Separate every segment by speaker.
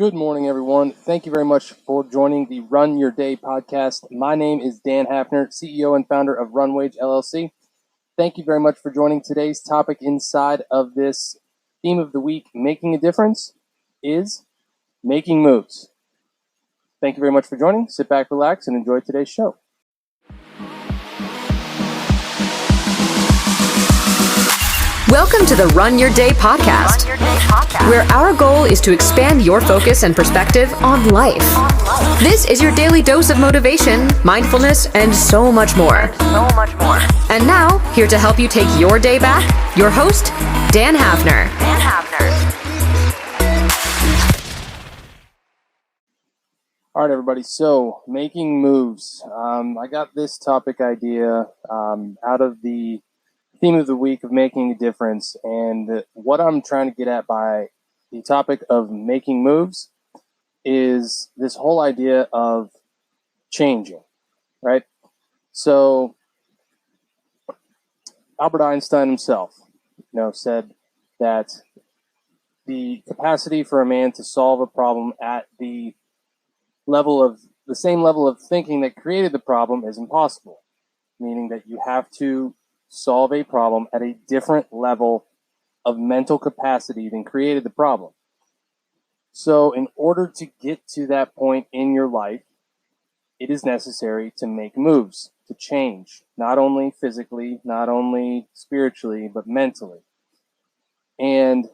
Speaker 1: Good morning, everyone. Thank you very much for joining the Run Your Day podcast. My name is Dan Hafner, CEO and founder of Runwage LLC. Thank you very much for joining. Today's topic inside of this theme of the week, making a difference, is making moves. Thank you very much for joining. Sit back, relax, and enjoy today's show.
Speaker 2: Welcome to the Run Your Day podcast, where our goal is to expand your focus and perspective on life. This is your daily dose of motivation, mindfulness, and so much more. And now, here to help you take your day back, your host, Dan Hafner.
Speaker 1: All right, everybody. So, making moves. I got this topic idea out of the theme of the week of making a difference, and what I'm trying to get at by the topic of making moves is this whole idea of changing, right? So Albert Einstein himself, said that the capacity for a man to solve a problem at the same level of thinking that created the problem is impossible, meaning that you have to solve a problem at a different level of mental capacity than created the problem. So in order to get to that point in your life, it is necessary to make moves, to change, not only physically, not only spiritually, but mentally. And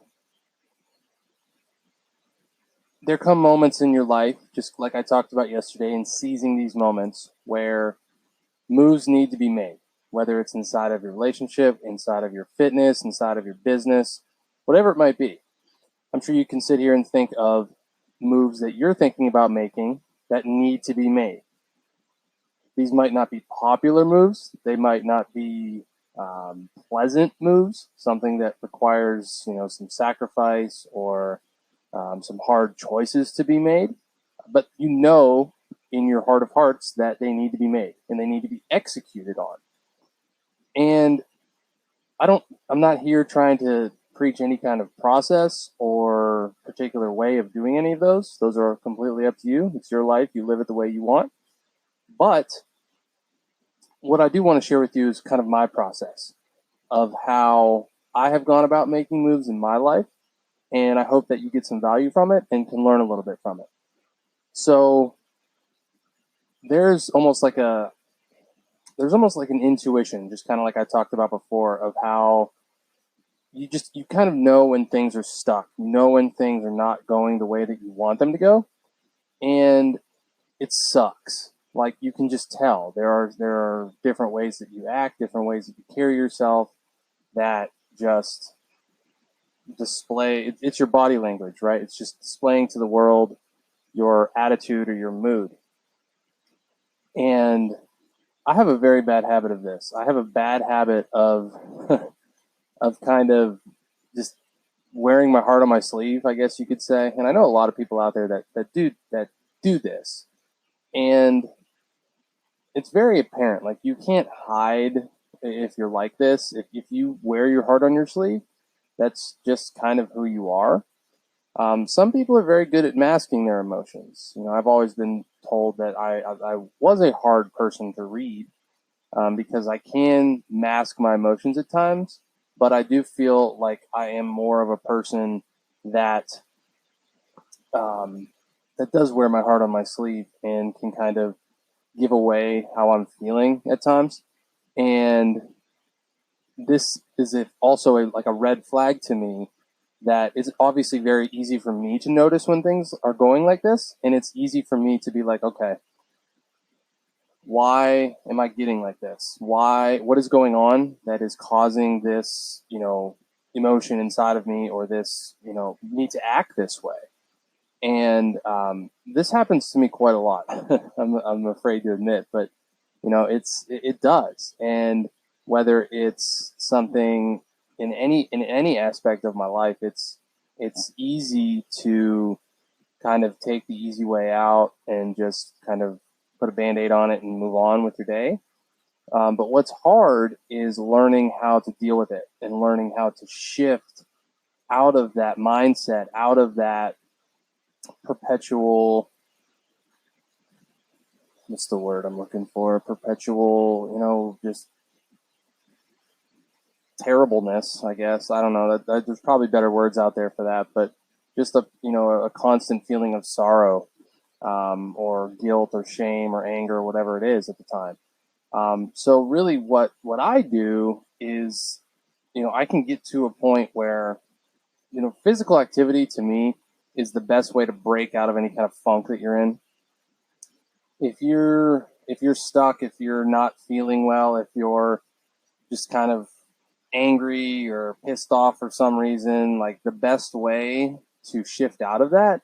Speaker 1: there come moments in your life, just like I talked about yesterday, in seizing these moments where moves need to be made. Whether it's inside of your relationship, inside of your fitness, inside of your business, whatever it might be. I'm sure you can sit here and think of moves that you're thinking about making that need to be made. These might not be popular moves. They might not be pleasant moves, something that requires, some sacrifice or some hard choices to be made. But in your heart of hearts that they need to be made and they need to be executed on. And I'm not here trying to preach any kind of process or particular way of doing any of those. Those are completely up to you. It's your life. You live it the way you want. But what I do want to share with you is kind of my process of how I have gone about making moves in my life. And I hope that you get some value from it and can learn a little bit from it. So there's almost like an intuition, just kind of like I talked about before, of how you kind of know when things are stuck, when things are not going the way that you want them to go, and it sucks. Like, you can just tell there are different ways that you act, different ways that you carry yourself that just display. It's your body language, right? It's just displaying to the world your attitude or your mood. And I have a very bad habit of this. I have a bad habit of of kind of just wearing my heart on my sleeve, I guess you could say. And I know a lot of people out there that do this. And it's very apparent. Like, you can't hide if you're like this. If you wear your heart on your sleeve, that's just kind of who you are. Some people are very good at masking their emotions. I've always been told that I was a hard person to read because I can mask my emotions at times, but I do feel like I am more of a person that does wear my heart on my sleeve and can kind of give away how I'm feeling at times. And this is also a red flag to me. That it's obviously very easy for me to notice when things are going like this, and it's easy for me to be like, okay, why am I getting like this? What is going on that is causing this, emotion inside of me, or this, need to act this way? And this happens to me quite a lot. I'm afraid to admit, but it does. And whether it's something in any aspect of my life, it's easy to kind of take the easy way out and just kind of put a Band-Aid on it and move on with your day. But what's hard is learning how to deal with it and learning how to shift out of that mindset, out of that perpetual, what's the word I'm looking for? Perpetual, just terribleness, I guess. I don't know. There's probably better words out there for that, but just a constant feeling of sorrow, or guilt or shame or anger or whatever it is at the time. So really what I do is, I can get to a point where, physical activity to me is the best way to break out of any kind of funk that you're in. If you're stuck, if you're not feeling well, if you're just kind of angry or pissed off for some reason, like the best way to shift out of that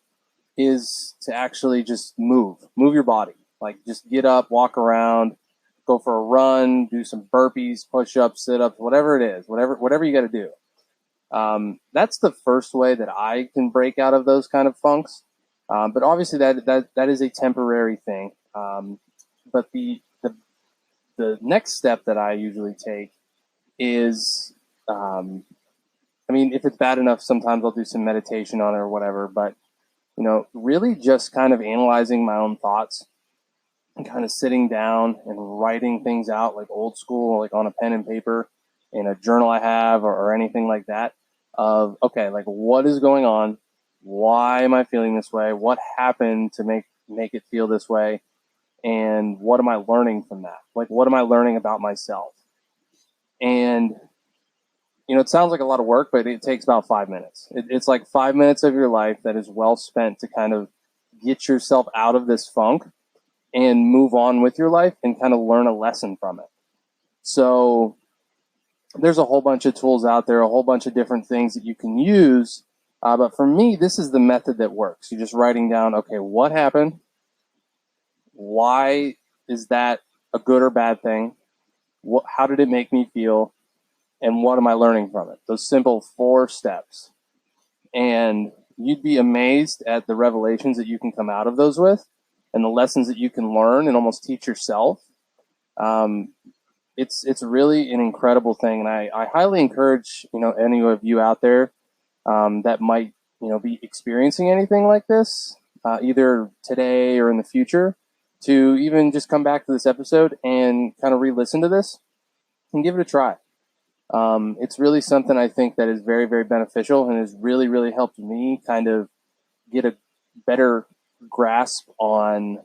Speaker 1: is to actually just move your body. Like just get up, walk around, go for a run, do some burpees, push-ups, sit-ups, whatever it is, whatever you got to do. That's the first way that I can break out of those kind of funks. But obviously that is a temporary thing. But the next step that I usually take is, if it's bad enough, sometimes I'll do some meditation on it or whatever, but, really just kind of analyzing my own thoughts and kind of sitting down and writing things out like old school, like on a pen and paper in a journal I have or anything like that of, okay, like what is going on? Why am I feeling this way? What happened to make it feel this way? And what am I learning from that? Like, what am I learning about myself? And, it sounds like a lot of work, but it takes about 5 minutes. It's like 5 minutes of your life that is well spent to kind of get yourself out of this funk and move on with your life and kind of learn a lesson from it. So there's a whole bunch of tools out there, a whole bunch of different things that you can use. But for me, this is the method that works. You're just writing down, okay, what happened? Why is that a good or bad thing? How did it make me feel? And what am I learning from it? Those simple 4 steps. And you'd be amazed at the revelations that you can come out of those with and the lessons that you can learn and almost teach yourself. It's really an incredible thing. And I highly encourage, any of you out there that might, be experiencing anything like this, either today or in the future, to even just come back to this episode and kind of re-listen to this and give it a try. It's really something I think that is very, very beneficial and has really, really helped me kind of get a better grasp on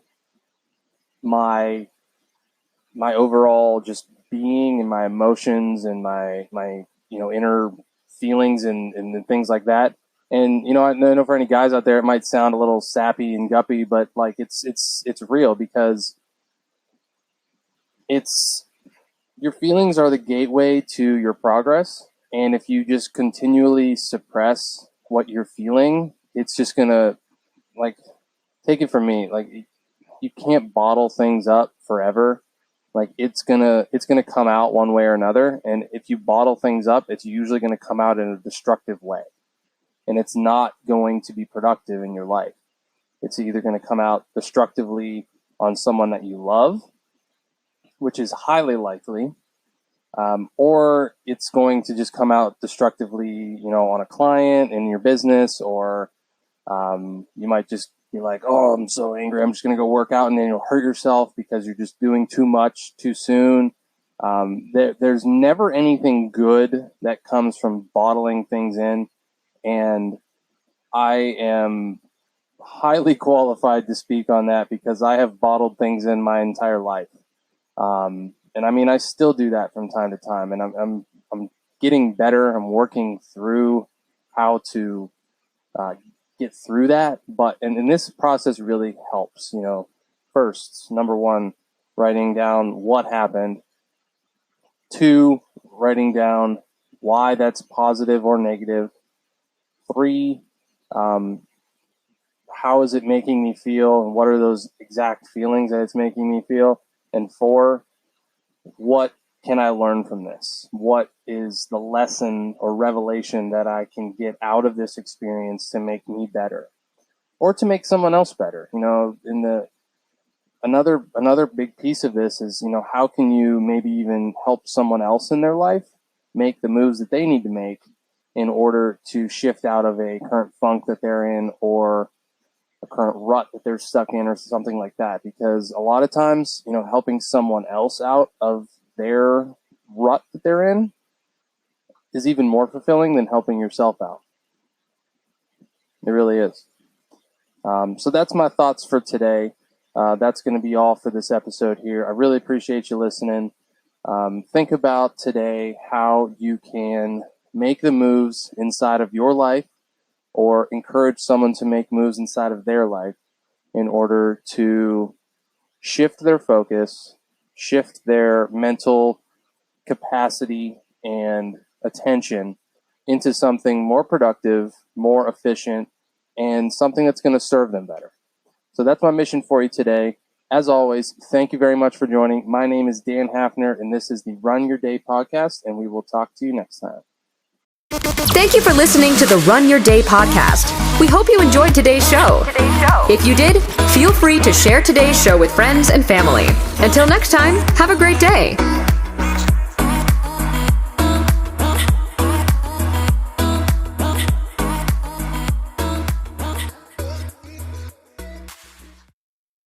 Speaker 1: my overall just being and my emotions and my inner feelings and things like that. And, I know for any guys out there, it might sound a little sappy and guppy, but like it's real because your feelings are the gateway to your progress. And if you just continually suppress what you're feeling, it's just going to, like, take it from me. Like, you can't bottle things up forever. Like, it's going to come out one way or another. And if you bottle things up, it's usually going to come out in a destructive way. And it's not going to be productive in your life. It's either going to come out destructively on someone that you love, which is highly likely, or it's going to just come out destructively, on a client in your business, or you might just be like, oh, I'm so angry, I'm just going to go work out, and then you'll hurt yourself because you're just doing too much too soon. There's never anything good that comes from bottling things in, and I am highly qualified to speak on that because I have bottled things in my entire life. And I still do that from time to time, and I'm getting better. I'm working through how to get through that. And this process really helps. First, number 1, writing down what happened. 2, writing down why that's positive or negative. 3, how is it making me feel, and what are those exact feelings that it's making me feel? And 4, what can I learn from this? What is the lesson or revelation that I can get out of this experience to make me better or to make someone else better? Another big piece of this is, how can you maybe even help someone else in their life make the moves that they need to make in order to shift out of a current funk that they're in, or current rut that they're stuck in or something like that. Because a lot of times, helping someone else out of their rut that they're in is even more fulfilling than helping yourself out. It really is. So that's my thoughts for today. That's going to be all for this episode here. I really appreciate you listening. Think about today how you can make the moves inside of your life or encourage someone to make moves inside of their life in order to shift their focus, shift their mental capacity and attention into something more productive, more efficient, and something that's going to serve them better. So that's my mission for you today. As always, thank you very much for joining. My name is Dan Hafner, and this is the Run Your Day podcast, and we will talk to you next time.
Speaker 2: Thank you for listening to the Run Your Day podcast. We hope you enjoyed today's show. If you did, feel free to share today's show with friends and family. Until next time, have a great day.